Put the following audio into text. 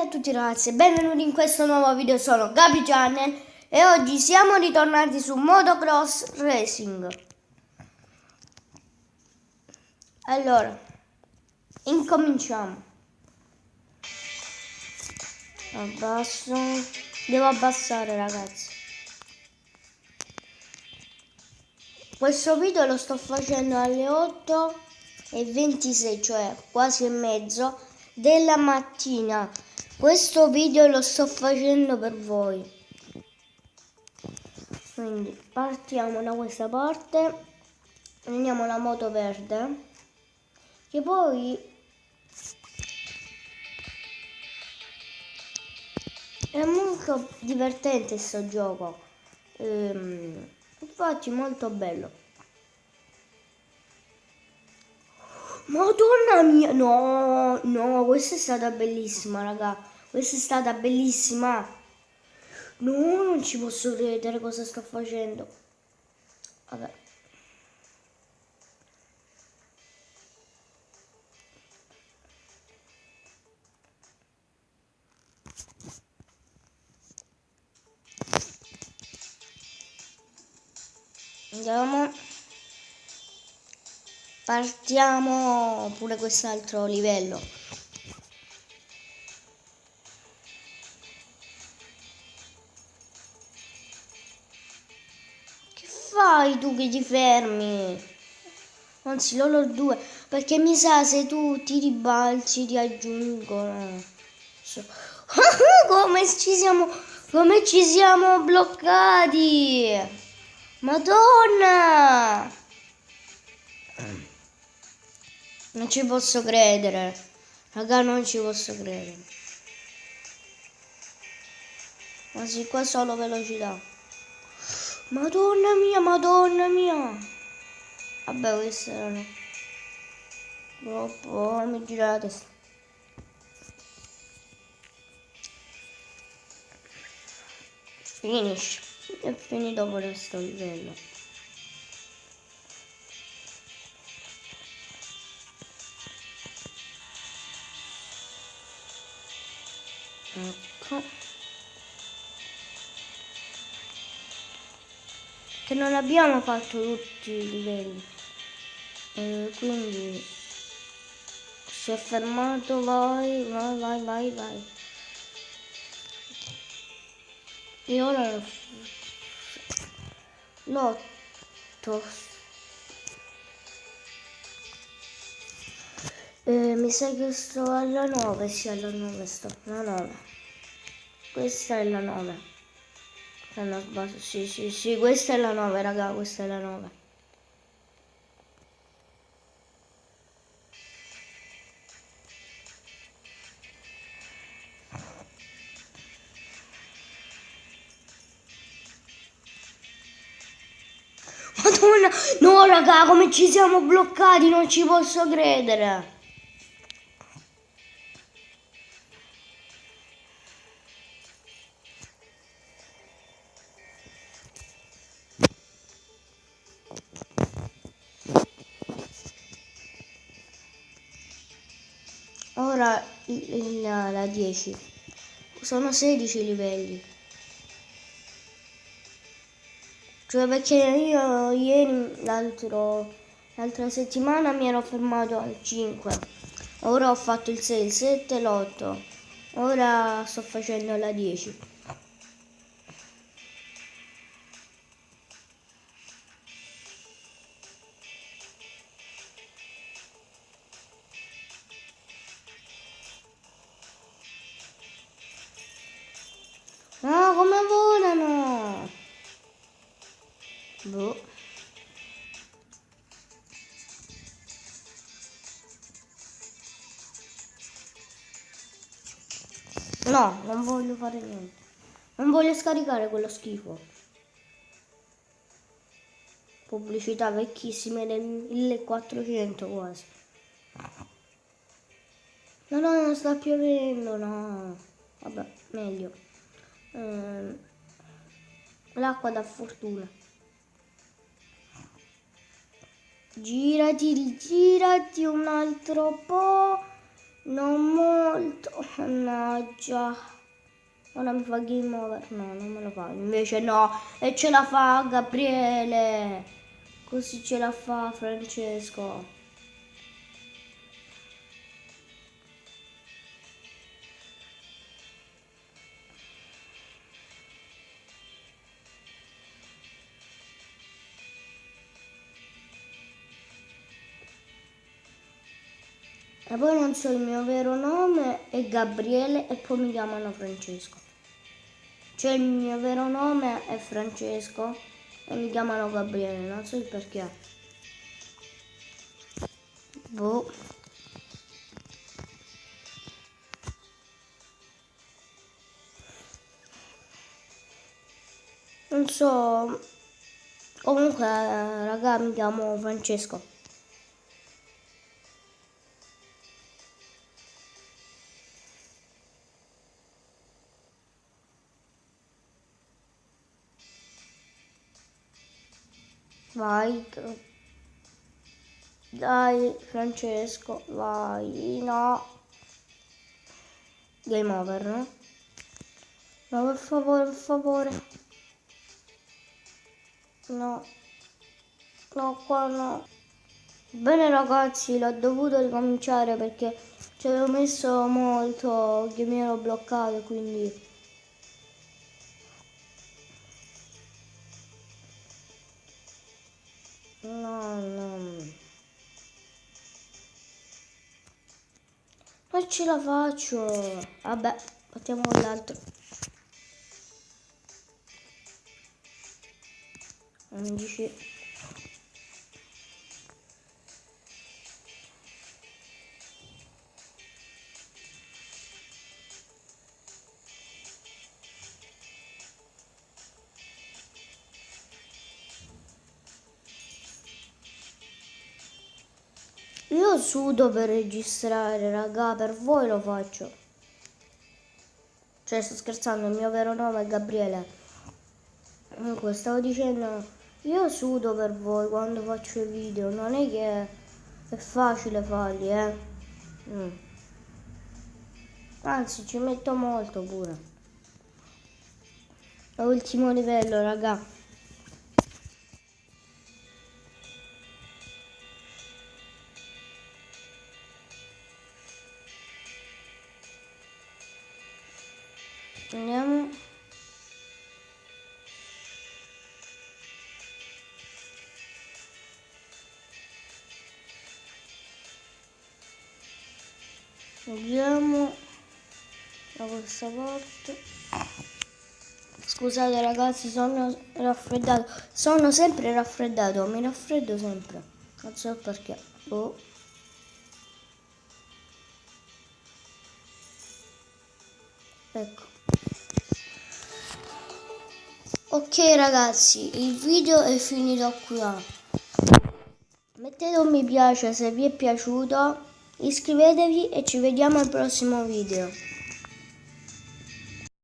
a tutti ragazzi e benvenuti in questo nuovo video. Sono Gabri Channel e oggi siamo ritornati su Motocross Racing. Allora, incominciamo. Abbasso, devo abbassare ragazzi. Questo video lo sto facendo alle 8:26, cioè quasi e mezzo della mattina. Questo video lo sto facendo per voi. Quindi partiamo da questa parte, prendiamo la moto verde, che poi è molto divertente sto gioco, infatti molto bello. Madonna mia, no, questa è stata bellissima raga, questa è stata bellissima. No, non ci posso credere cosa sto facendo. Vabbè. Andiamo. Partiamo pure quest'altro livello. Che fai tu che ti fermi? Anzi loro due, perché mi sa se tu ti ribalzi ti aggiungono. Come ci siamo bloccati? Madonna! Non ci posso credere. Raga, non ci posso credere. Ma sì, qua solo velocità. Madonna mia, madonna mia. Vabbè, questo erano. Troppo, mi gira la testa. Finish. È finito questo livello. Ecco. Che non abbiamo fatto tutti i livelli. Quindi si è fermato, vai. E ora l'8. Mi sa che sto alla 9, sì alla 9 sto, la 9. Questa è la 9. Se non sbaglio, sì, questa è la 9 raga, questa è la 9. Madonna, no raga, come ci siamo bloccati, non ci posso credere. Ora la 10. Sono 16 livelli. Cioè perché io ieri, l'altra settimana mi ero fermato al 5. Ora ho fatto il 6, il 7 e l'8. Ora sto facendo la 10. No, come volano? Boh. No, non voglio fare niente. Non voglio scaricare quello schifo. Pubblicità vecchissime del 1400 quasi. No, non sta piovendo, no. Vabbè, meglio. L'acqua dà fortuna. Girati, rigirati un altro po'. Non molto, mannaggia. Ora mi fa game over, no, non me lo fa, invece no, e ce la fa Gabriele, così ce la fa Francesco. E poi non so, il mio vero nome è Gabriele e poi mi chiamano Francesco. Cioè il mio vero nome è Francesco e mi chiamano Gabriele, non so il perché. Boh. Non so. Comunque, raga, mi chiamo Francesco. Vai. Dai, Francesco, vai. No. Game over, no? No, per favore, per favore. No. No, qua no. Bene ragazzi, l'ho dovuto ricominciare perché ci avevo messo molto che mi ero bloccato, quindi... No, no. Non ce la faccio. Vabbè, partiamo con l'altro. 11. Io sudo per registrare, raga, per voi lo faccio. Cioè, sto scherzando, il mio vero nome è Gabriele. Comunque, stavo dicendo, io sudo per voi quando faccio i video, non è che è facile farli, Anzi, ci metto molto pure. È ultimo livello, raga. Andiamo. Andiamo da questa parte. Scusate ragazzi, sono raffreddato. Sono sempre raffreddato, mi raffreddo sempre. Non so perché. Oh. Ecco. Ok ragazzi, il video è finito qui. Mettete un mi piace se vi è piaciuto, iscrivetevi e ci vediamo al prossimo video.